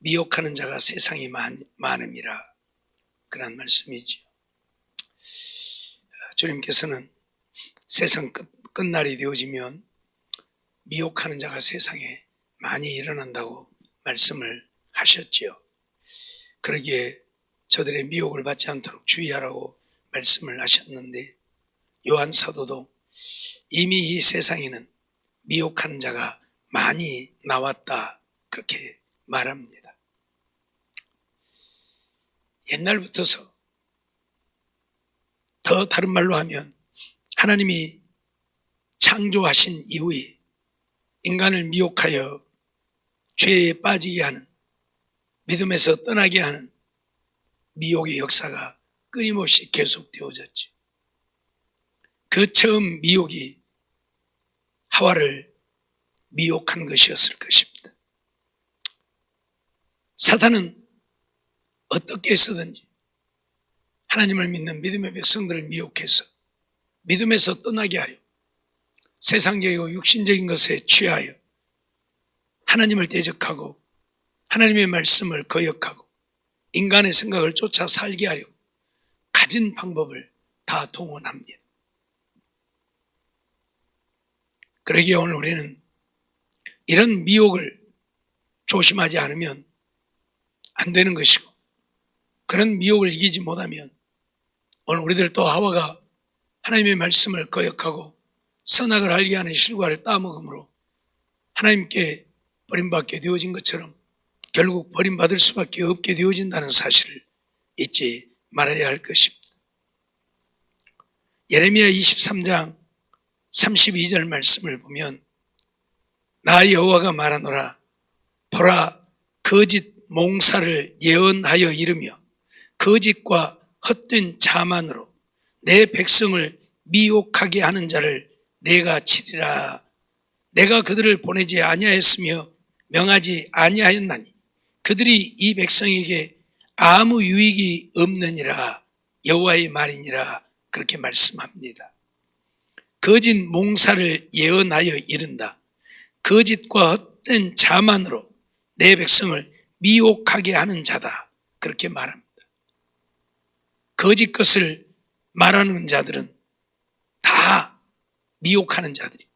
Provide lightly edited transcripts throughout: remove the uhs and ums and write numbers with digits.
미혹하는 자가 세상에 많음이라. 그런 말씀이지요. 주님께서는 세상 끝날이 되어지면 미혹하는 자가 세상에 많이 일어난다고 말씀을 하셨지요. 그러기에 저들의 미혹을 받지 않도록 주의하라고 말씀을 하셨는데, 요한 사도도 이미 이 세상에는 미혹하는 자가 많이 나왔다, 그렇게 말합니다. 옛날부터서, 더 다른 말로 하면 하나님이 창조하신 이후에 인간을 미혹하여 죄에 빠지게 하는, 믿음에서 떠나게 하는 미혹의 역사가 끊임없이 계속되어졌죠. 그 처음 미혹이 하와를 미혹한 것이었을 것입니다. 사탄은 어떻게 해서든지 하나님을 믿는 믿음의 백성들을 미혹해서 믿음에서 떠나게 하려 세상적이고 육신적인 것에 취하여 하나님을 대적하고 하나님의 말씀을 거역하고 인간의 생각을 쫓아 살게 하려 가진 방법을 다 동원합니다. 그러기에 오늘 우리는 이런 미혹을 조심하지 않으면 안 되는 것이고, 그런 미혹을 이기지 못하면 오늘 우리들도 하와가 하나님의 말씀을 거역하고 선악을 알게 하는 실과를 따먹음으로 하나님께 버림받게 되어진 것처럼 결국 버림받을 수밖에 없게 되어진다는 사실을 잊지 말아야 할 것입니다. 예레미야 23장 32절 말씀을 보면, 나 여호와가 말하노라, 보라, 거짓 몽사를 예언하여 이르며 거짓과 헛된 자만으로 내 백성을 미혹하게 하는 자를 내가 치리라. 내가 그들을 보내지 아니하였으며 명하지 아니하였나니 그들이 이 백성에게 아무 유익이 없느니라. 여호와의 말이니라. 그렇게 말씀합니다. 거짓 몽사를 예언하여 이른다. 거짓과 헛된 자만으로 내 백성을 미혹하게 하는 자다, 그렇게 말합니다. 거짓 것을 말하는 자들은 다 미혹하는 자들입니다.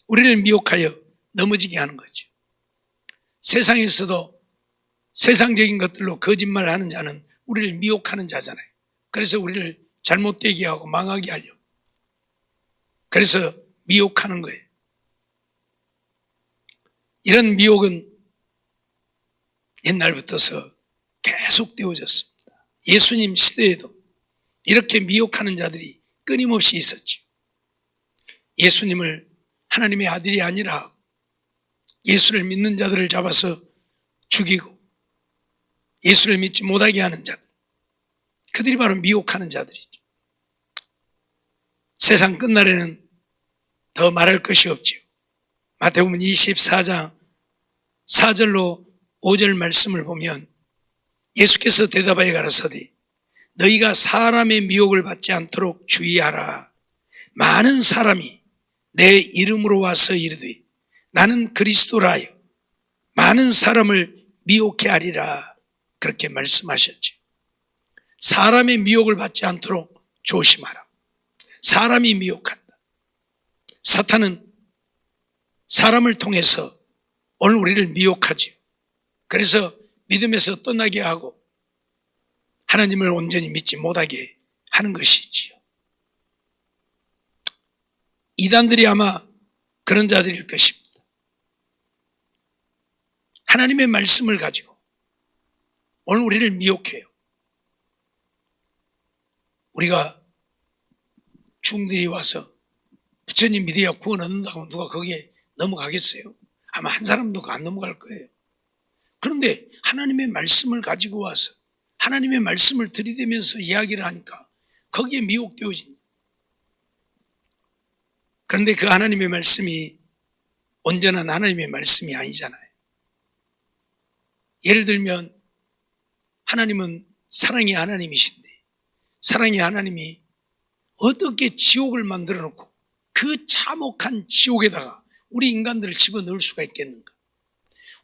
우리를 미혹하여 넘어지게 하는 거죠. 세상에서도 세상적인 것들로 거짓말하는 자는 우리를 미혹하는 자잖아요. 그래서 우리를 잘못되게 하고 망하게 하려고, 그래서 미혹하는 거예요. 이런 미혹은 옛날부터서 계속 되어졌습니다. 예수님 시대에도 이렇게 미혹하는 자들이 끊임없이 있었죠. 예수님을 하나님의 아들이 아니라 예수를 믿는 자들을 잡아서 죽이고 예수를 믿지 못하게 하는 자들, 그들이 바로 미혹하는 자들이죠. 세상 끝날에는 더 말할 것이 없지요. 마태복음 24장 4절로 5절 말씀을 보면 예수께서 대답하여 가라사대 너희가 사람의 미혹을 받지 않도록 주의하라. 많은 사람이 내 이름으로 와서 이르되 나는 그리스도라 하여 많은 사람을 미혹해 하리라. 그렇게 말씀하셨죠. 사람의 미혹을 받지 않도록 조심하라. 사람이 미혹한다. 사탄은 사람을 통해서 오늘 우리를 미혹하지요. 그래서 믿음에서 떠나게 하고 하나님을 온전히 믿지 못하게 하는 것이지요. 이단들이 아마 그런 자들일 것입니다. 하나님의 말씀을 가지고 오늘 우리를 미혹해요. 우리가 중들이 와서 부처님 믿어야 구원 얻는다고 누가 거기에 넘어가겠어요? 아마 한 사람도 안 넘어갈 거예요. 그런데 하나님의 말씀을 가지고 와서 하나님의 말씀을 들이대면서 이야기를 하니까 거기에 미혹되어진다. 그런데 그 하나님의 말씀이 온전한 하나님의 말씀이 아니잖아요. 예를 들면 하나님은 사랑의 하나님이신데 사랑의 하나님이 어떻게 지옥을 만들어 놓고 그 참혹한 지옥에다가 우리 인간들을 집어넣을 수가 있겠는가?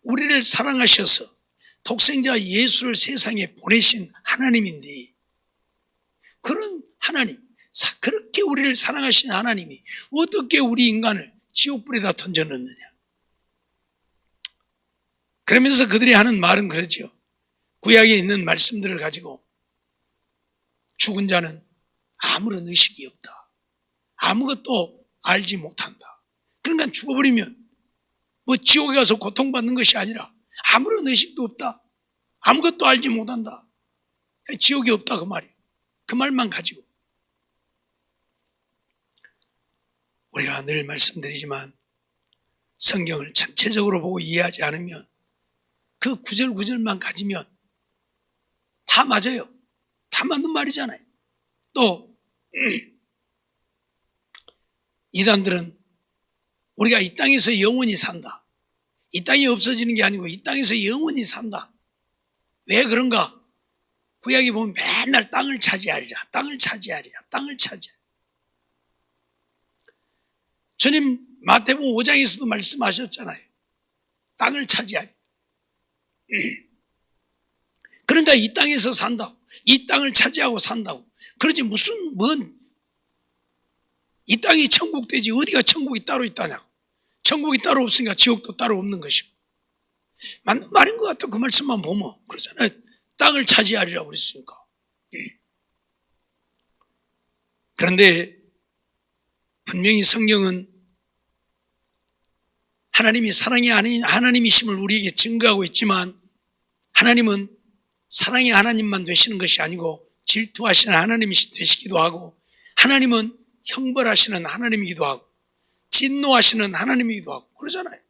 우리를 사랑하셔서 독생자 예수를 세상에 보내신 하나님인데, 그런 하나님, 그렇게 우리를 사랑하신 하나님이 어떻게 우리 인간을 지옥불에다 던져넣느냐. 그러면서 그들이 하는 말은 그러죠. 구약에 있는 말씀들을 가지고 죽은 자는 아무런 의식이 없다, 아무것도 알지 못한다. 그러니까 죽어버리면 뭐 지옥에 가서 고통받는 것이 아니라 아무런 의식도 없다, 아무것도 알지 못한다, 지옥이 없다, 그 말이에요. 그 말만 가지고. 우리가 늘 말씀드리지만 성경을 전체적으로 보고 이해하지 않으면, 그 구절 구절만 가지면 다 맞아요. 다 맞는 말이잖아요. 또 이단들은 우리가 이 땅에서 영원히 산다, 이 땅이 없어지는 게 아니고 이 땅에서 영원히 산다. 왜 그런가? 구약에 보면 맨날 땅을 차지하리라, 땅을 차지하리라, 땅을 차지하리라. 주님 마태복음 5장에서도 말씀하셨잖아요. 땅을 차지하리라. 그러니까 이 땅에서 산다고, 이 땅을 차지하고 산다고. 그러지 무슨 이 땅이 천국 되지 어디가 천국이 따로 있다냐고. 천국이 따로 없으니까 지옥도 따로 없는 것이고. 맞는 말인 것 같아. 그 말씀만 보면 그러잖아요. 땅을 차지하리라고 그랬으니까. 그런데 분명히 성경은 하나님이 사랑이 아닌 하나님이심을 우리에게 증거하고 있지만, 하나님은 사랑의 하나님만 되시는 것이 아니고 질투하시는 하나님이 되시기도 하고, 하나님은 형벌하시는 하나님이기도 하고 진노하시는 하나님이기도 하고 그러잖아요.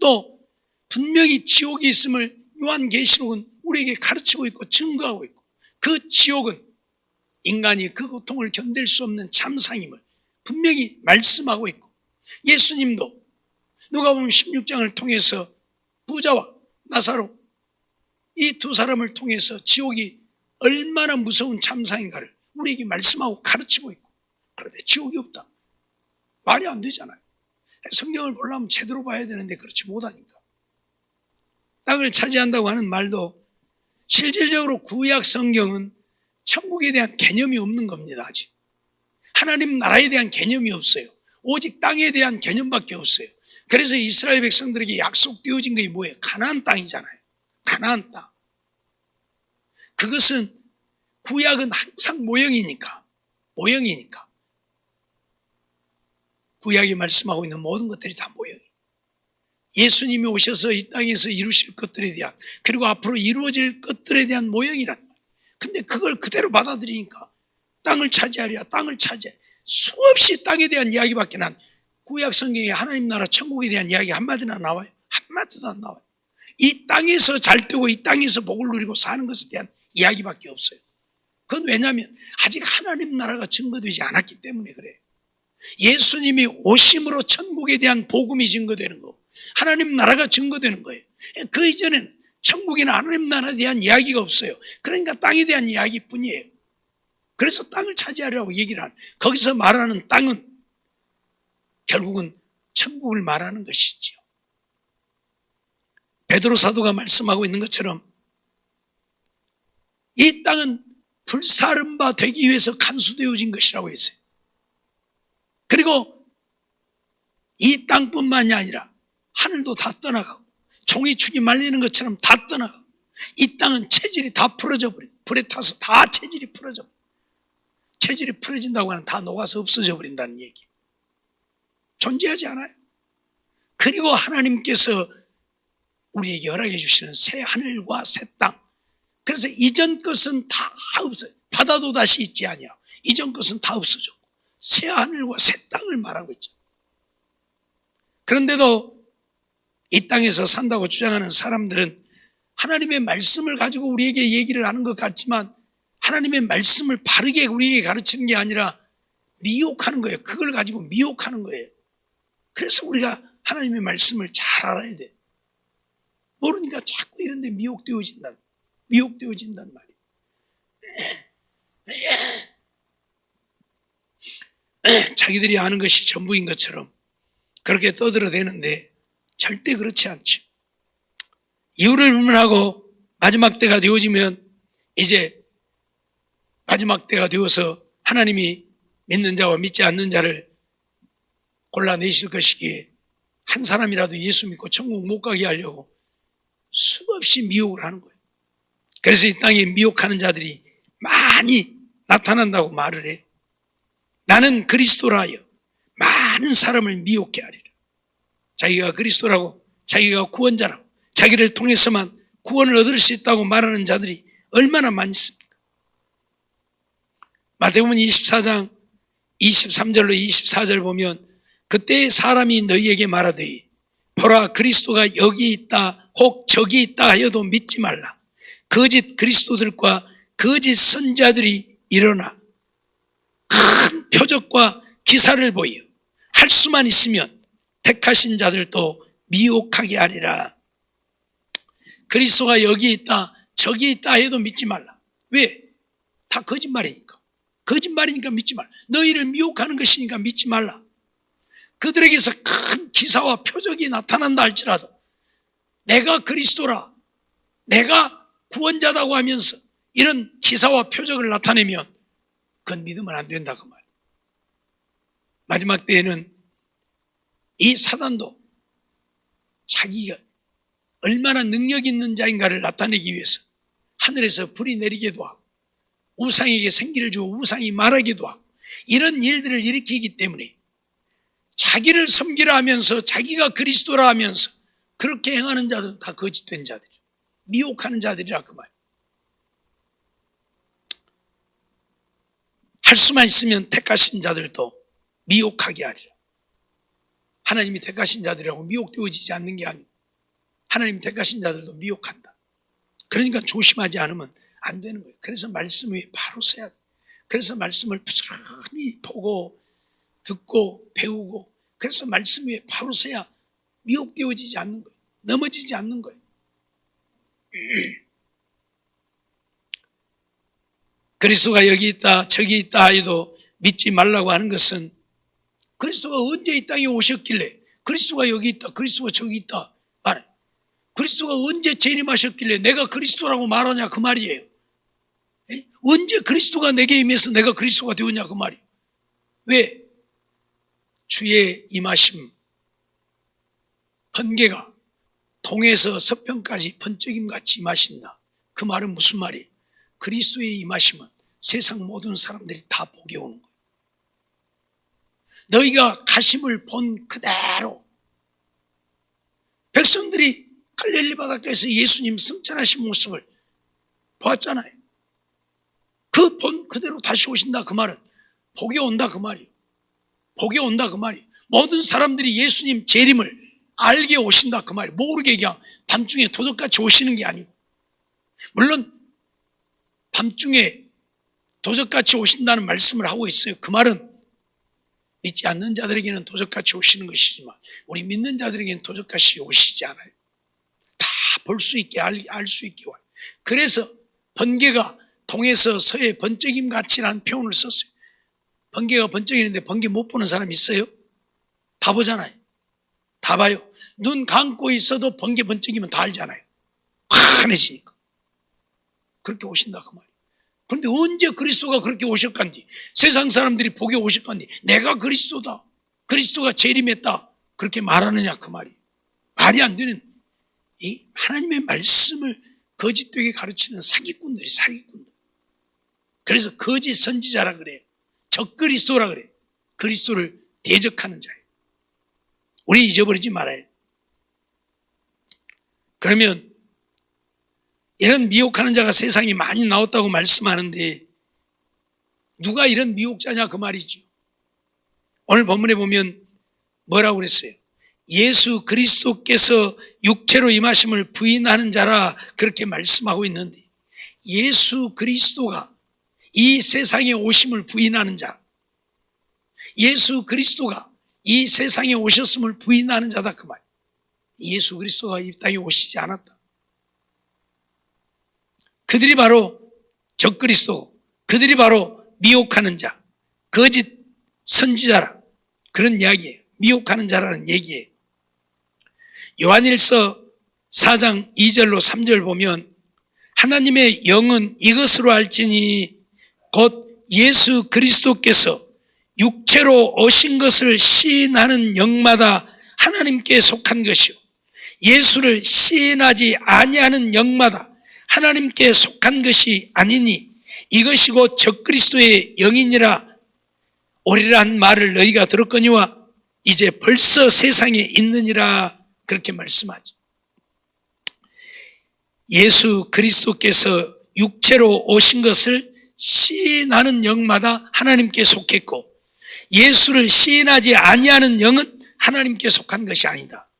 또 분명히 지옥이 있음을 요한계시록은 우리에게 가르치고 있고 증거하고 있고, 그 지옥은 인간이 그 고통을 견딜 수 없는 참상임을 분명히 말씀하고 있고, 예수님도 누가복음 16장을 통해서 부자와 나사로 이 두 사람을 통해서 지옥이 얼마나 무서운 참상인가를 우리에게 말씀하고 가르치고 있고, 그런데 지옥이 없다. 말이 안 되잖아요. 성경을 보려면 제대로 봐야 되는데 그렇지 못하니까. 땅을 차지한다고 하는 말도 실질적으로 구약 성경은 천국에 대한 개념이 없는 겁니다. 아직 하나님 나라에 대한 개념이 없어요. 오직 땅에 대한 개념밖에 없어요. 그래서 이스라엘 백성들에게 약속되어진 게 뭐예요? 가나안 땅이잖아요. 가나안 땅. 그것은 구약은 항상 모형이니까. 구약이 말씀하고 있는 모든 것들이 다 모형이에요. 예수님이 오셔서 이 땅에서 이루실 것들에 대한, 그리고 앞으로 이루어질 것들에 대한 모형이란 말이에요. 근데 그걸 그대로 받아들이니까 땅을 차지하리라, 땅을 차지해. 수없이 땅에 대한 이야기밖에 난 구약 성경에 하나님 나라 천국에 대한 이야기 한마디나 나와요? 한마디도 안 나와요. 이 땅에서 잘 되고 이 땅에서 복을 누리고 사는 것에 대한 이야기밖에 없어요. 그건 왜냐하면 아직 하나님 나라가 증거되지 않았기 때문에 그래요. 예수님이 오심으로 천국에 대한 복음이 증거되는 거고 하나님 나라가 증거되는 거예요. 그 이전에는 천국이나 하나님 나라에 대한 이야기가 없어요. 그러니까 땅에 대한 이야기뿐이에요. 그래서 땅을 차지하려고 얘기를 하는, 거기서 말하는 땅은 결국은 천국을 말하는 것이지요. 베드로 사도가 말씀하고 있는 것처럼 이 땅은 불사른 바 되기 위해서 간수되어진 것이라고 했어요. 그리고 이 땅뿐만이 아니라 하늘도 다 떠나가고 종이축이 말리는 것처럼 다 떠나가고, 이 땅은 체질이 다 풀어져 버려. 불에 타서 다 체질이 풀어져 버려. 체질이 풀어진다고 하는 다 녹아서 없어져 버린다는 얘기. 존재하지 않아요. 그리고 하나님께서 우리에게 허락해 주시는 새 하늘과 새 땅. 그래서 이전 것은 다 없어요. 바다도 다시 있지 아니야. 이전 것은 다 없어졌고 새 하늘과 새 땅을 말하고 있죠. 그런데도 이 땅에서 산다고 주장하는 사람들은 하나님의 말씀을 가지고 우리에게 얘기를 하는 것 같지만 하나님의 말씀을 바르게 우리에게 가르치는 게 아니라 미혹하는 거예요. 그걸 가지고 미혹하는 거예요. 그래서 우리가 하나님의 말씀을 잘 알아야 돼. 모르니까 자꾸 이런 데 미혹되어진단 말이에요. 자기들이 아는 것이 전부인 것처럼 그렇게 떠들어대는데 절대 그렇지 않죠. 이유를 불문하고 마지막 때가 되어지면 이제 마지막 때가 되어서 하나님이 믿는 자와 믿지 않는 자를 골라내실 것이기에 한 사람이라도 예수 믿고 천국 못 가게 하려고 수없이 미혹을 하는 거예요. 그래서 이 땅에 미혹하는 자들이 많이 나타난다고 말을 해요. 나는 그리스도라 하여 많은 사람을 미혹해 하리라. 자기가 그리스도라고, 자기가 구원자라고, 자기를 통해서만 구원을 얻을 수 있다고 말하는 자들이 얼마나 많이 있습니까? 마태복음 24장 23절로 24절 보면 그때 사람이 너희에게 말하되 보라 그리스도가 여기 있다 혹 저기 있다 하여도 믿지 말라. 거짓 그리스도들과 거짓 선자들이 일어나 큰 표적과 기사를 보여 할 수만 있으면 택하신 자들도 미혹하게 하리라. 그리스도가 여기 있다 저기 있다 해도 믿지 말라. 왜? 다 거짓말이니까. 거짓말이니까 믿지 말라. 너희를 미혹하는 것이니까 믿지 말라. 그들에게서 큰 기사와 표적이 나타난다 할지라도 내가 그리스도라, 내가 구원자다고 하면서 이런 기사와 표적을 나타내면 그건 믿으면 안 된다 그 말이에요. 마지막 때에는 이 사단도 자기가 얼마나 능력 있는 자인가를 나타내기 위해서 하늘에서 불이 내리기도 하고 우상에게 생기를 주고 우상이 말하기도 하고 이런 일들을 일으키기 때문에 자기를 섬기라 하면서 자기가 그리스도라 하면서 그렇게 행하는 자들은 다 거짓된 자들이에요. 미혹하는 자들이라 그 말이에요. 할 수만 있으면 택하신 자들도 미혹하게 하리라. 하나님이 택하신 자들이라고 미혹되어지지 않는 게 아니고 하나님이 택하신 자들도 미혹한다. 그러니까 조심하지 않으면 안 되는 거예요. 그래서 말씀 위에 바로 서야 돼요. 그래서 말씀을 부지런히 보고 듣고 배우고 그래서 말씀 위에 바로 서야 미혹되어지지 않는 거예요. 넘어지지 않는 거예요. 그리스도가 여기 있다 저기 있다 해도 믿지 말라고 하는 것은 그리스도가 언제 이 땅에 오셨길래 그리스도가 여기 있다 그리스도가 저기 있다 말해. 그리스도가 언제 재림하셨길래 내가 그리스도라고 말하냐 그 말이에요. 언제 그리스도가 내게 임해서 내가 그리스도가 되었냐 그 말이에요. 왜? 주의 임하심 번개가 동에서 서편까지 번쩍임같이 임하신다. 그 말은 무슨 말이에요? 그리스도의 임하심은 세상 모든 사람들이 다 보게 오는 거예요. 너희가 가심을 본 그대로 백성들이 갈릴리 바닷가에서 예수님 승천하신 모습을 보았잖아요. 그 본 그대로 다시 오신다 그 말은 보게 온다 그 말이에요. 보게 온다 그 말이에요. 모든 사람들이 예수님 재림을 알게 오신다 그 말이에요. 모르게 그냥 밤중에 도적같이 오시는 게 아니고 물론 밤중에 도적같이 오신다는 말씀을 하고 있어요. 그 말은 믿지 않는 자들에게는 도적같이 오시는 것이지만 우리 믿는 자들에게는 도적같이 오시지 않아요. 다 볼 수 있게 알 수 있게 와요. 그래서 번개가 동에서 서해 번쩍임같이라는 표현을 썼어요. 번개가 번쩍이는데 번개 못 보는 사람 있어요? 다 보잖아요. 다 봐요. 눈 감고 있어도 번개 번쩍이면 다 알잖아요. 환해지니까. 그렇게 오신다 그 말이에요. 그런데 언제 그리스도가 그렇게 오셨간지 세상 사람들이 보게 오셨간지 내가 그리스도다 그리스도가 재림했다 그렇게 말하느냐 그 말이에요. 말이 안 되는 이 하나님의 말씀을 거짓되게 가르치는 사기꾼들이 사기꾼들. 그래서 거짓 선지자라 그래요. 적그리스도라 그래요. 그리스도를 대적하는 자예요. 우리 잊어버리지 말아요. 그러면 이런 미혹하는 자가 세상에 많이 나왔다고 말씀하는데 누가 이런 미혹자냐 그 말이죠. 오늘 본문에 보면 뭐라고 그랬어요? 예수 그리스도께서 육체로 임하심을 부인하는 자라 그렇게 말씀하고 있는데 예수 그리스도가 이 세상에 오심을 부인하는 자, 예수 그리스도가 이 세상에 오셨음을 부인하는 자다 그 말. 예수 그리스도가 이 땅에 오시지 않았다. 그들이 바로 적그리스도고 그들이 바로 미혹하는 자, 거짓 선지자라 그런 이야기예요. 미혹하는 자라는 얘기예요. 요한일서 4장 2절로 3절 보면 하나님의 영은 이것으로 알지니 곧 예수 그리스도께서 육체로 오신 것을 시인하는 영마다 하나님께 속한 것이요 예수를 시인하지 아니하는 영마다 하나님께 속한 것이 아니니 이것이 곧 적그리스도의 영이니라. 오리란 말을 너희가 들었거니와 이제 벌써 세상에 있느니라. 그렇게 말씀하죠. 예수 그리스도께서 육체로 오신 것을 시인하는 영마다 하나님께 속했고 예수를 시인하지 아니하는 영은 하나님께 속한 것이 아니다.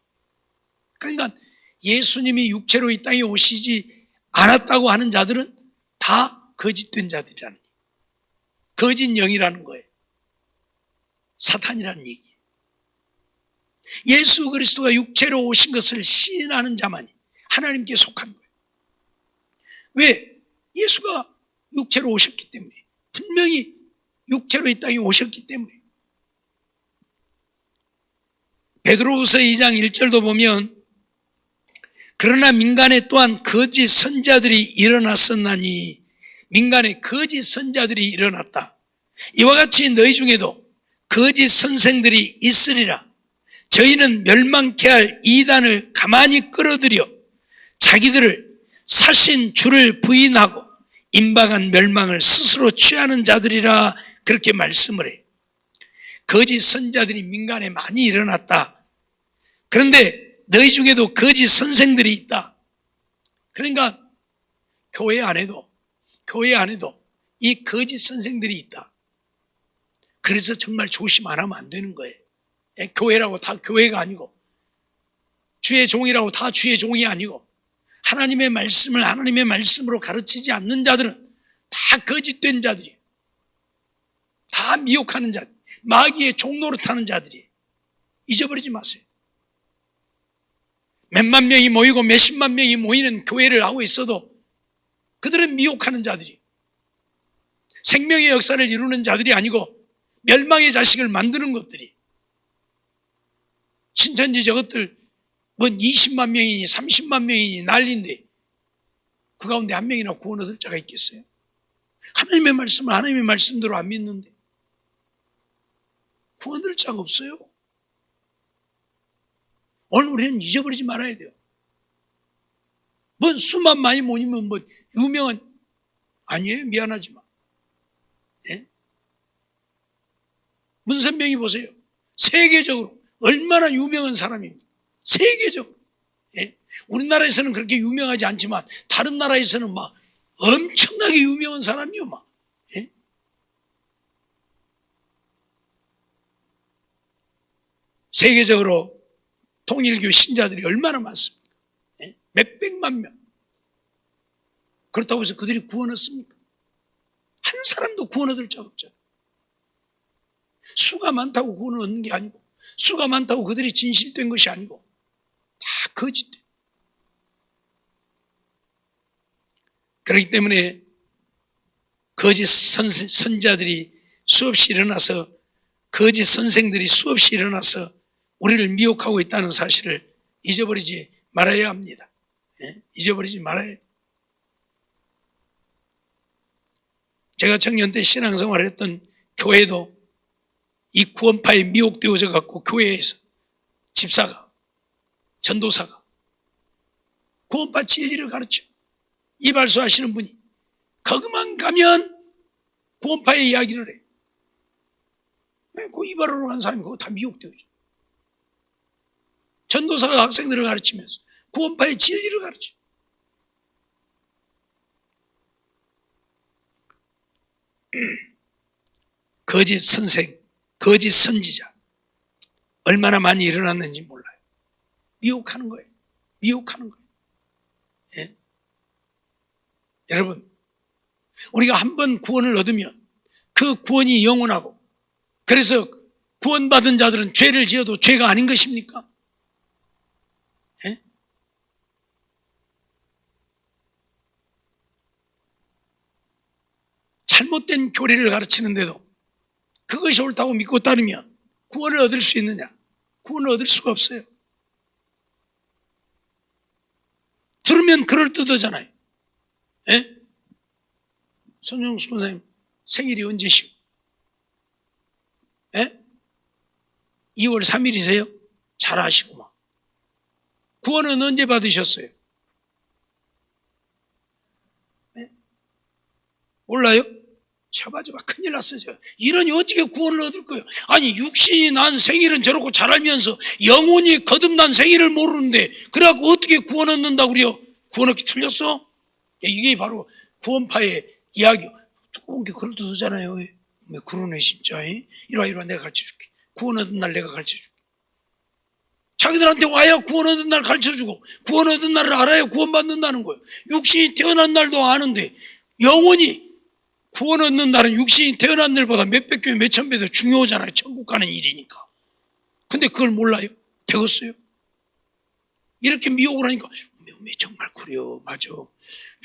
그러니까 예수님이 육체로 이 땅에 오시지 않았다고 하는 자들은 다 거짓된 자들이라는 거예요. 거짓 영이라는 거예요. 사탄이라는 얘기예요. 예수 그리스도가 육체로 오신 것을 시인하는 자만이 하나님께 속한 거예요. 왜? 예수가 육체로 오셨기 때문에, 분명히 육체로 이 땅에 오셨기 때문에. 베드로후서 2장 1절도 보면 그러나 민간에 또한 거짓 선자들이 일어났었나니, 민간에 거짓 선자들이 일어났다. 이와 같이 너희 중에도 거짓 선생들이 있으리라. 저희는 멸망케 할 이단을 가만히 끌어들여 자기들을 사신 주를 부인하고 임박한 멸망을 스스로 취하는 자들이라. 그렇게 말씀을 해요. 거짓 선자들이 민간에 많이 일어났다. 그런데 너희 중에도 거짓 선생들이 있다. 그러니까 교회 안에도 이 거짓 선생들이 있다. 그래서 정말 조심 안 하면 안 되는 거예요. 교회라고 다 교회가 아니고, 주의 종이라고 다 주의 종이 아니고, 하나님의 말씀을 하나님의 말씀으로 가르치지 않는 자들은 다 거짓된 자들이에요. 다 미혹하는 자들, 마귀의 종노릇하는 자들이에요. 잊어버리지 마세요. 몇만 명이 모이고 몇십만 명이 모이는 교회를 하고 있어도 그들은 미혹하는 자들이에요. 생명의 역사를 이루는 자들이 아니고 멸망의 자식을 만드는 것들이. 신천지 저것들 뭔 20만 명이니 30만 명이니 난리인데 그 가운데 한 명이나 구원 얻을 자가 있겠어요? 하나님의 말씀을 하나님의 말씀대로 안 믿는데 구원 얻을 자가 없어요. 오늘 우리는 잊어버리지 말아야 돼요. 뭔 수만 많이 모이면 뭐 유명한, 아니에요. 미안하지만. 예? 문선명이 보세요. 세계적으로 얼마나 유명한 사람입니까? 세계적으로. 예? 우리나라에서는 그렇게 유명하지 않지만 다른 나라에서는 막 엄청나게 유명한 사람이요. 막. 예? 세계적으로 통일교 신자들이 얼마나 많습니까? 예? 몇백만 명. 그렇다고 해서 그들이 구원 얻습니까? 한 사람도 구원 얻을 자가 없잖아요. 수가 많다고 구원을 얻는 게 아니고, 수가 많다고 그들이 진실된 것이 아니고 다 거짓된. 그렇기 때문에 거짓 선자들이 수없이 일어나서, 거짓 선생들이 수없이 일어나서 우리를 미혹하고 있다는 사실을 잊어버리지 말아야 합니다. 예? 잊어버리지 말아야 해요. 제가 청년 때 신앙생활을 했던 교회도 이 구원파에 미혹되어져 갖고 교회에서 집사가, 전도사가 구원파 진리를 가르쳐 이발소 하시는 분이 거기만 가면 구원파의 이야기를 해. 그 이발하러 간 사람이 그거 다 미혹되어져. 전도사가 학생들을 가르치면서 구원파의 진리를 가르쳐. 거짓 선생, 거짓 선지자 얼마나 많이 일어났는지 몰라요. 미혹하는 거예요. 미혹하는 거예요. 예? 여러분, 우리가 한 번 구원을 얻으면 그 구원이 영원하고, 그래서 구원받은 자들은 죄를 지어도 죄가 아닌 것입니까? 예? 잘못된 교리를 가르치는데도 그것이 옳다고 믿고 따르면 구원을 얻을 수 있느냐? 구원을 얻을 수가 없어요. 생일이면 그럴듯하잖아요. 예? 손영수 선생님 생일이 언제시오? 예? 2월 3일이세요? 잘 아시구만. 구원은 언제 받으셨어요? 예? 몰라요? 쳐봐줘봐. 큰일 났어요. 이러니 어떻게 구원을 얻을 거예요? 아니 육신이 난 생일은 저렇고 잘 알면서 영혼이 거듭난 생일을 모르는데 그래갖고 어떻게 구원 얻는다고 그래요? 구원 얻기 틀렸어? 이게 바로 구원파의 이야기. 두꺼운 게 그럴듯하잖아요. 왜 그러네 진짜. 이리와 내가 가르쳐줄게. 구원 얻은 날 내가 가르쳐줄게. 자기들한테 와야 구원 얻은 날 가르쳐주고 구원 얻은 날을 알아야 구원 받는다는 거예요. 육신이 태어난 날도 아는데 영혼이 구원 얻는 날은 육신이 태어난 날보다 몇백 배, 몇천 배 더 중요하잖아요. 천국 가는 일이니까. 근데 그걸 몰라요? 배웠어요? 이렇게 미혹을 하니까 정말 그래요. 맞아.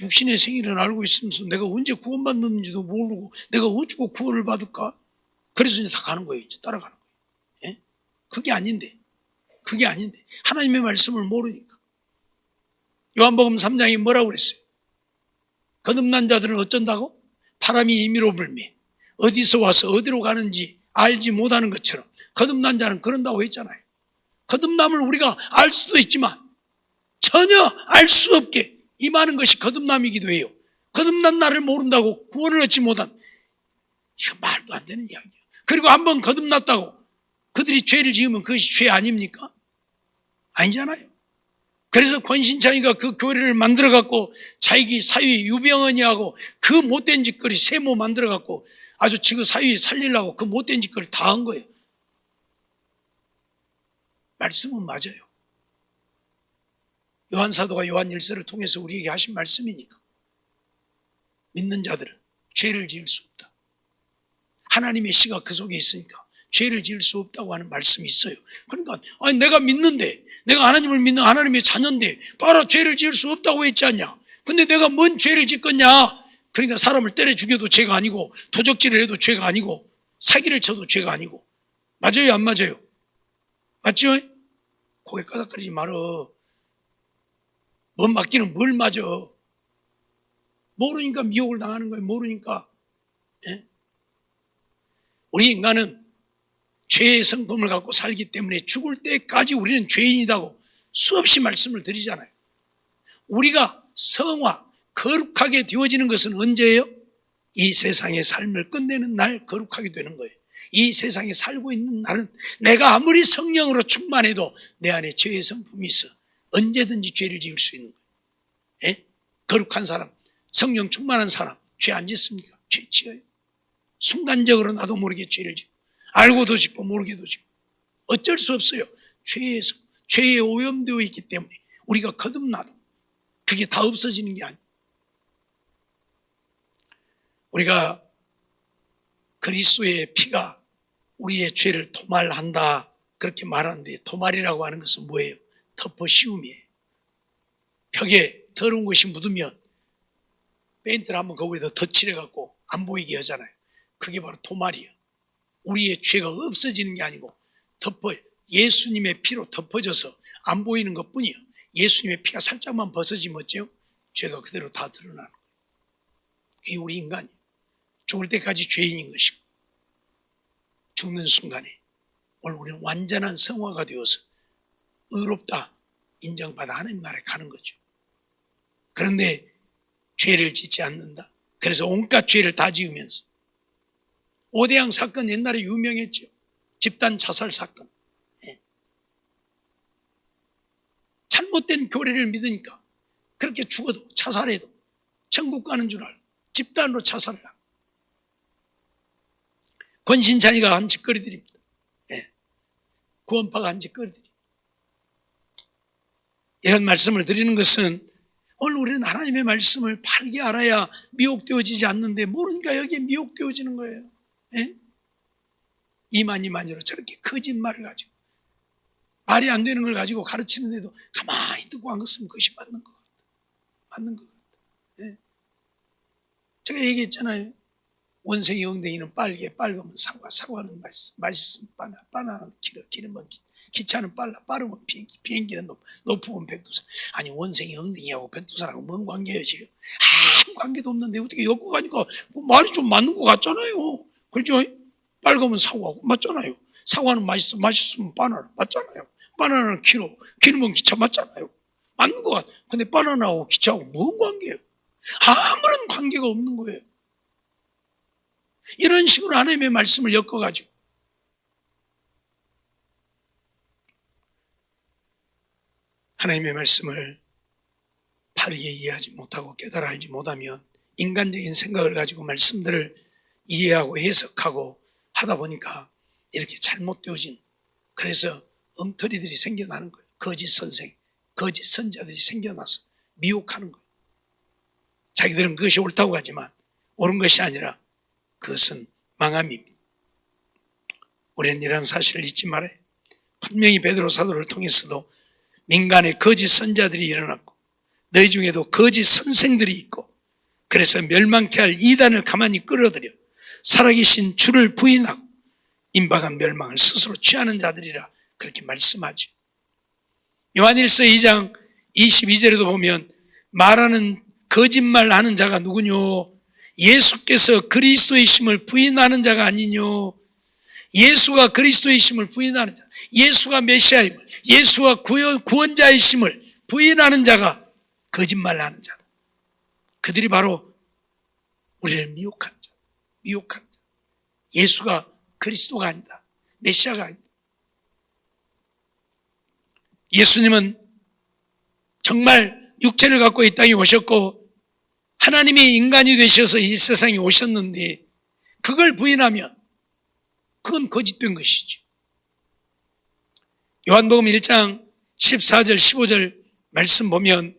육신의 생일은 알고 있으면서 내가 언제 구원받는지도 모르고 내가 어쩌고 구원을 받을까? 그래서 이제 다 가는 거예요. 이제 따라가는 거예요. 예? 그게 아닌데 하나님의 말씀을 모르니까. 요한복음 3장이 뭐라고 그랬어요? 거듭난 자들은 어쩐다고? 바람이 임의로 불며 어디서 와서 어디로 가는지 알지 못하는 것처럼 거듭난 자는 그런다고 했잖아요. 거듭남을 우리가 알 수도 있지만 전혀 알 수 없게 임하는 것이 거듭남이기도 해요. 거듭난 나를 모른다고 구원을 얻지 못한, 이거 말도 안 되는 이야기예요. 그리고 한번 거듭났다고 그들이 죄를 지으면 그것이 죄 아닙니까? 아니잖아요. 그래서 권신창이가 그 교회를 만들어갖고 자기 사위 유병헌이하고 그 못된 짓거리 세모 만들어갖고 아주 지금 사위 살리려고 그 못된 짓거리를 다 한 거예요. 말씀은 맞아요. 요한사도가 요한일서를 통해서 우리에게 하신 말씀이니까. 믿는 자들은 죄를 지을 수 없다. 하나님의 씨가 그 속에 있으니까 죄를 지을 수 없다고 하는 말씀이 있어요. 그러니까 아니 내가 믿는데, 내가 하나님을 믿는 하나님의 자녀인데 봐라 죄를 지을 수 없다고 했지 않냐. 근데 내가 뭔 죄를 짓겠냐. 그러니까 사람을 때려 죽여도 죄가 아니고 도적질을 해도 죄가 아니고 사기를 쳐도 죄가 아니고. 맞아요 안 맞아요? 맞죠? 고개 까닥거리지 말어. 뭔 맞기는 뭘 맞아. 모르니까 미혹을 당하는 거예요. 모르니까. 예? 우리 인간은 죄의 성품을 갖고 살기 때문에 죽을 때까지 우리는 죄인이라고 수없이 말씀을 드리잖아요. 우리가 성화, 거룩하게 되어지는 것은 언제예요? 이 세상의 삶을 끝내는 날 거룩하게 되는 거예요. 이 세상에 살고 있는 날은 내가 아무리 성령으로 충만해도 내 안에 죄의 성품이 있어 언제든지 죄를 지을 수 있는 거예요. 예? 거룩한 사람, 성령 충만한 사람 죄 안 짓습니까? 죄 지어요. 순간적으로 나도 모르게 죄를 지고 알고도 짓고 모르게도 짓고 어쩔 수 없어요. 죄에 오염되어 있기 때문에 우리가 거듭나도 그게 다 없어지는 게 아니에요. 우리가 그리스도의 피가 우리의 죄를 도말한다 그렇게 말하는데 도말이라고 하는 것은 뭐예요? 덮어 씌움이에요. 벽에 더러운 것이 묻으면 페인트를 한번 거기에다 덧칠해갖고 안 보이게 하잖아요. 그게 바로 도말이에요. 우리의 죄가 없어지는 게 아니고 예수님의 피로 덮어져서 안 보이는 것뿐이에요. 예수님의 피가 살짝만 벗어지면 어째요? 죄가 그대로 다 드러나는 거예요. 그게 우리 인간이에요. 죽을 때까지 죄인인 것이고 죽는 순간에 오늘 우리는 완전한 성화가 되어서 의롭다 인정받아 하나님 나라에 가는 거죠. 그런데 죄를 짓지 않는다. 그래서 온갖 죄를 다 지으면서 오대양 사건 옛날에 유명했죠. 집단 자살 사건. 잘못된 교리를 믿으니까 그렇게 죽어도 자살해도 천국 가는 줄 알고 집단으로 자살을 하고 권신창이가 한 짓거리들입니다. 구원파가 한 짓거리들이. 이런 말씀을 드리는 것은 오늘 우리는 하나님의 말씀을 바르게 알아야 미혹되어지지 않는데 모르니까 여기에 미혹되어지는 거예요. 이만희로 저렇게 거짓말을 가지고 말이 안 되는 걸 가지고 가르치는데도 가만히 듣고 안 갔으면 그것이 맞는 것 같다. 맞는 것 같다. 제가 얘기했잖아요. 원생이 엉덩이는 빨개, 빨으면 사과, 사과는 맛있으면 바나나, 기름은 기차는 빨라, 빠르면 비행기는 높으면 백두산. 아니 원생이 엉덩이하고 백두산하고 뭔 관계예요 지금? 아무 관계도 없는데 어떻게 엮고 가니까 말이 좀 맞는 것 같잖아요. 그렇죠? 빨가면 사과하고 맞잖아요. 사과는 맛있으면 바나나 맞잖아요. 바나나는 키로면 기차 맞잖아요. 맞는 것 같아. 근데 바나나하고 기차하고 뭔 관계예요? 아무런 관계가 없는 거예요. 이런 식으로 하나님의 말씀을 엮어가지고 하나님의 말씀을 바르게 이해하지 못하고 깨달아 알지 못하면 인간적인 생각을 가지고 말씀들을 이해하고 해석하고 하다 보니까 이렇게 잘못되어진, 그래서 엉터리들이 생겨나는 거예요. 거짓 선생, 거짓 선자들이 생겨나서 미혹하는 거예요. 자기들은 그것이 옳다고 하지만 옳은 것이 아니라 그것은 망함입니다. 우리는 이런 사실을 잊지 말아요. 분명히 베드로 사도를 통해서도 민간의 거짓 선자들이 일어났고 너희 중에도 거짓 선생들이 있고 그래서 멸망케 할 이단을 가만히 끌어들여 살아계신 주를 부인하고 임박한 멸망을 스스로 취하는 자들이라 그렇게 말씀하죠. 요한일서 2장 22절에도 보면 말하는 거짓말하는 자가 누구뇨? 예수께서 그리스도이심을 부인하는 자가 아니뇨? 예수가 그리스도이심을 부인하는 자, 예수가 메시아임을, 예수가 구원자이심을 부인하는 자가 거짓말하는 자. 그들이 바로 우리를 미혹하는 자, 미혹하는 자. 예수가 그리스도가 아니다, 메시아가 아니다. 예수님은 정말 육체를 갖고 이 땅에 오셨고 하나님이 인간이 되셔서 이 세상에 오셨는데 그걸 부인하면 그건 거짓된 것이죠. 요한복음 1장 14절 15절 말씀 보면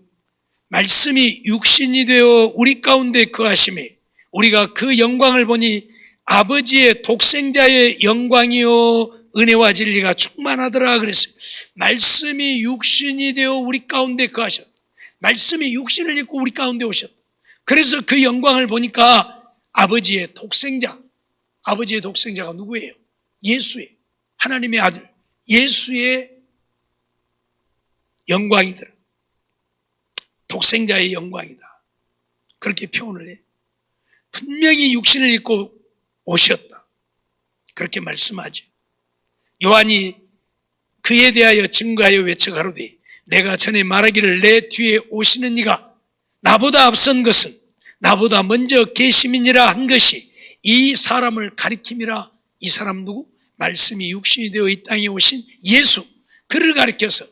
말씀이 육신이 되어 우리 가운데 거하심에 우리가 그 영광을 보니 아버지의 독생자의 영광이요 은혜와 진리가 충만하더라 그랬어요. 말씀이 육신이 되어 우리 가운데 거하셨다. 말씀이 육신을 입고 우리 가운데 오셨다. 그래서 그 영광을 보니까 아버지의 독생자, 아버지의 독생자가 누구예요? 예수예요. 하나님의 아들 예수의 영광이더라. 독생자의 영광이다. 그렇게 표현을 해요. 분명히 육신을 입고 오셨다. 그렇게 말씀하죠. 요한이 그에 대하여 증거하여 외쳐 가로되 내가 전에 말하기를 내 뒤에 오시는 이가 나보다 앞선 것은 나보다 먼저 계심이니라 한 것이 이 사람을 가리킴이라. 이 사람 누구? 말씀이 육신이 되어 이 땅에 오신 예수, 그를 가리켜서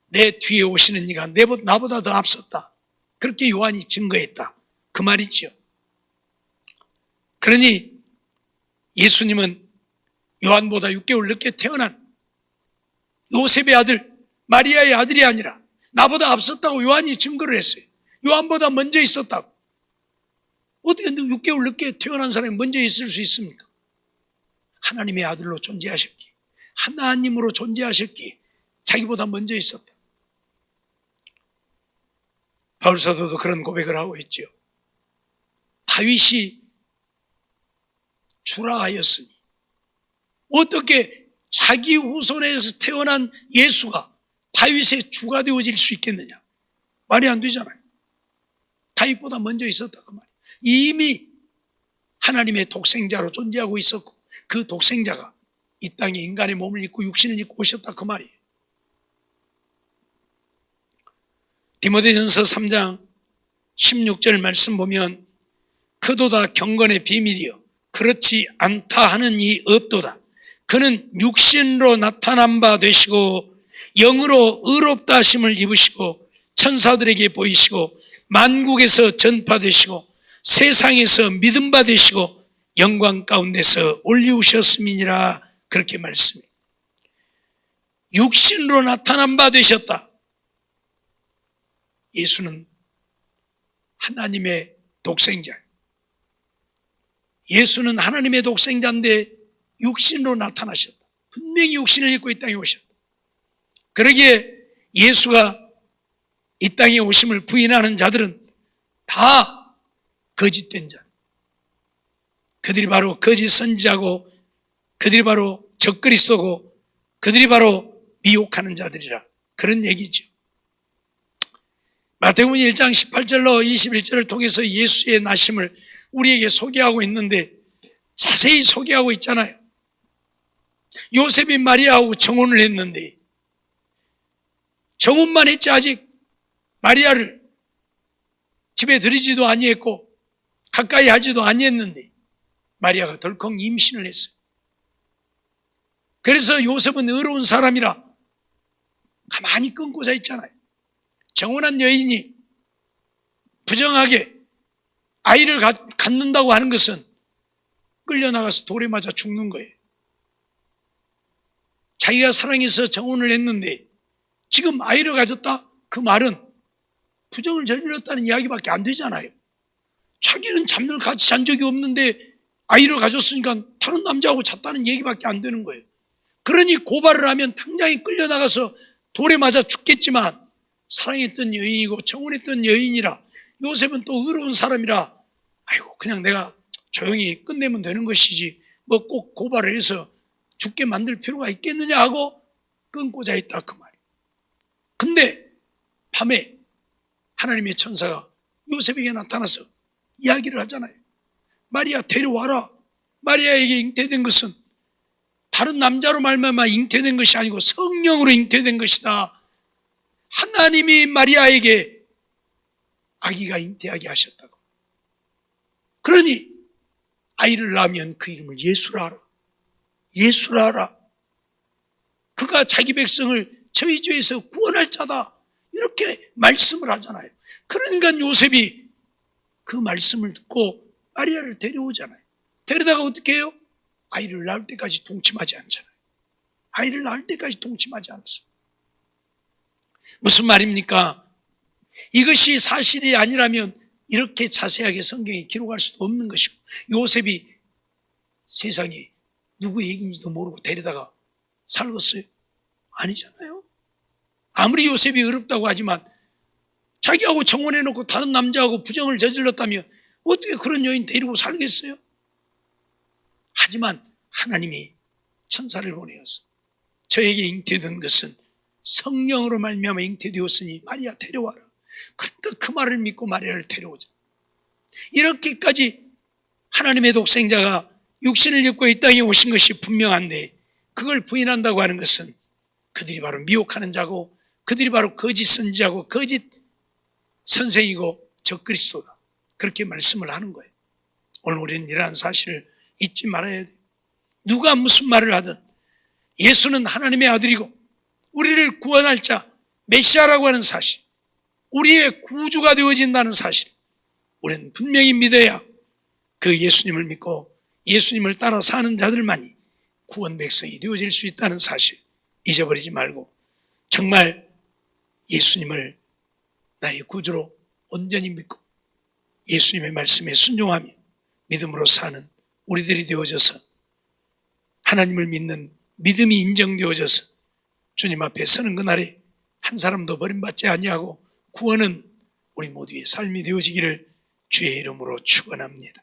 내 뒤에 오시는 이가 나보다 더 앞섰다. 그렇게 요한이 증거했다. 그 말이지요. 그러니 예수님은 요한보다 6개월 늦게 태어난 요셉의 아들 마리아의 아들이 아니라 나보다 앞섰다고 요한이 증거를 했어요. 요한보다 먼저 있었다고. 어떻게 6개월 늦게 태어난 사람이 먼저 있을 수 있습니까? 하나님의 아들로 존재하셨기에, 하나님으로 존재하셨기에 자기보다 먼저 있었다. 바울사도도 그런 고백을 하고 있죠. 다윗이 주라 하였으니 어떻게 자기 후손에서 태어난 예수가 다윗의 주가 되어질 수 있겠느냐? 말이 안 되잖아요. 다윗보다 먼저 있었다 그 말이에요. 이미 하나님의 독생자로 존재하고 있었고 그 독생자가 이 땅에 인간의 몸을 입고 육신을 입고 오셨다 그 말이에요. 디모데전서 3장 16절 말씀 보면 그도다 경건의 비밀이요 그렇지 않다 하는 이 없도다. 그는 육신으로 나타난 바 되시고 영으로 의롭다 하심을 입으시고 천사들에게 보이시고 만국에서 전파되시고 세상에서 믿음 받으시고 영광 가운데서 올리우셨음이니라. 그렇게 말씀해요. 육신으로 나타난 바 되셨다. 예수는 하나님의 독생자예요. 예수는 하나님의 독생자인데 육신으로 나타나셨다. 분명히 육신을 입고 이 땅에 오셨다. 그러기에 예수가 이 땅에 오심을 부인하는 자들은 다 거짓된 자. 그들이 바로 거짓 선지자고 그들이 바로 적그리스도고 그들이 바로 미혹하는 자들이라, 그런 얘기죠. 마태복음 1장 18절로 21절을 통해서 예수의 나심을 우리에게 소개하고 있는데 자세히 소개하고 있잖아요. 요셉이 마리아하고 정혼을 했는데 정혼만 했지 아직 마리아를 집에 들이지도 아니했고 가까이 하지도 아니했는데 마리아가 덜컥 임신을 했어요. 그래서 요셉은 의로운 사람이라 가만히 끊고자 있잖아요. 정혼한 여인이 부정하게 아이를 갖는다고 하는 것은 끌려나가서 돌에 맞아 죽는 거예요. 자기가 사랑해서 정혼을 했는데 지금 아이를 가졌다? 그 말은 부정을 저질렀다는 이야기밖에 안 되잖아요. 자기는 잠을 같이 잔 적이 없는데 아이를 가졌으니까 다른 남자하고 잤다는 얘기밖에 안 되는 거예요. 그러니 고발을 하면 당장에 끌려나가서 돌에 맞아 죽겠지만 사랑했던 여인이고 정혼했던 여인이라 요셉은 또 의로운 사람이라 아이고 그냥 내가 조용히 끝내면 되는 것이지 뭐 꼭 고발을 해서 죽게 만들 필요가 있겠느냐 하고 끊고자 했다 그 말이에요. 근데 밤에 하나님의 천사가 요셉에게 나타나서 이야기를 하잖아요. 마리아 데려와라. 마리아에게 잉태된 것은 다른 남자로 말미암아 잉태된 것이 아니고 성령으로 잉태된 것이다. 하나님이 마리아에게 아기가 잉태하게 하셨다고. 그러니 아이를 낳으면 그 이름을 예수라 하라. 예수라 하라. 그가 자기 백성을 저희 죄에서 구원할 자다. 이렇게 말씀을 하잖아요. 그러니까 요셉이 그 말씀을 듣고 마리아를 데려오잖아요. 데려다가 어떻게 해요? 아이를 낳을 때까지 동침하지 않잖아요. 아이를 낳을 때까지 동침하지 않았어요. 무슨 말입니까? 이것이 사실이 아니라면 이렇게 자세하게 성경에 기록할 수도 없는 것이고 요셉이 세상에 누구 얘기인지도 모르고 데려다가 살겠어요? 아니잖아요. 아무리 요셉이 어렵다고 하지만 자기하고 정혼해놓고 다른 남자하고 부정을 저질렀다면 어떻게 그런 여인 데리고 살겠어요? 하지만 하나님이 천사를 보내어서 저에게 잉태된 것은 성령으로 말미암아 잉태되었으니 마리아 데려와라. 그러니까 그 말을 믿고 마리아를 데려오자. 이렇게까지 하나님의 독생자가 육신을 입고 이 땅에 오신 것이 분명한데 그걸 부인한다고 하는 것은 그들이 바로 미혹하는 자고 그들이 바로 거짓 선지자고 거짓 선생이고 적그리스도다. 그렇게 말씀을 하는 거예요. 오늘 우리는 이러한 사실을 잊지 말아야 돼요. 누가 무슨 말을 하든 예수는 하나님의 아들이고 우리를 구원할 자 메시아라고 하는 사실, 우리의 구주가 되어진다는 사실 우리는 분명히 믿어야 그 예수님을 믿고 예수님을 따라 사는 자들만이 구원 백성이 되어질 수 있다는 사실 잊어버리지 말고 정말 예수님을 나의 구주로 온전히 믿고 예수님의 말씀에 순종하며 믿음으로 사는 우리들이 되어져서 하나님을 믿는 믿음이 인정되어져서 주님 앞에 서는 그날에 한 사람도 버림받지 아니하고 구원은 우리 모두의 삶이 되어지기를 주의 이름으로 축원합니다.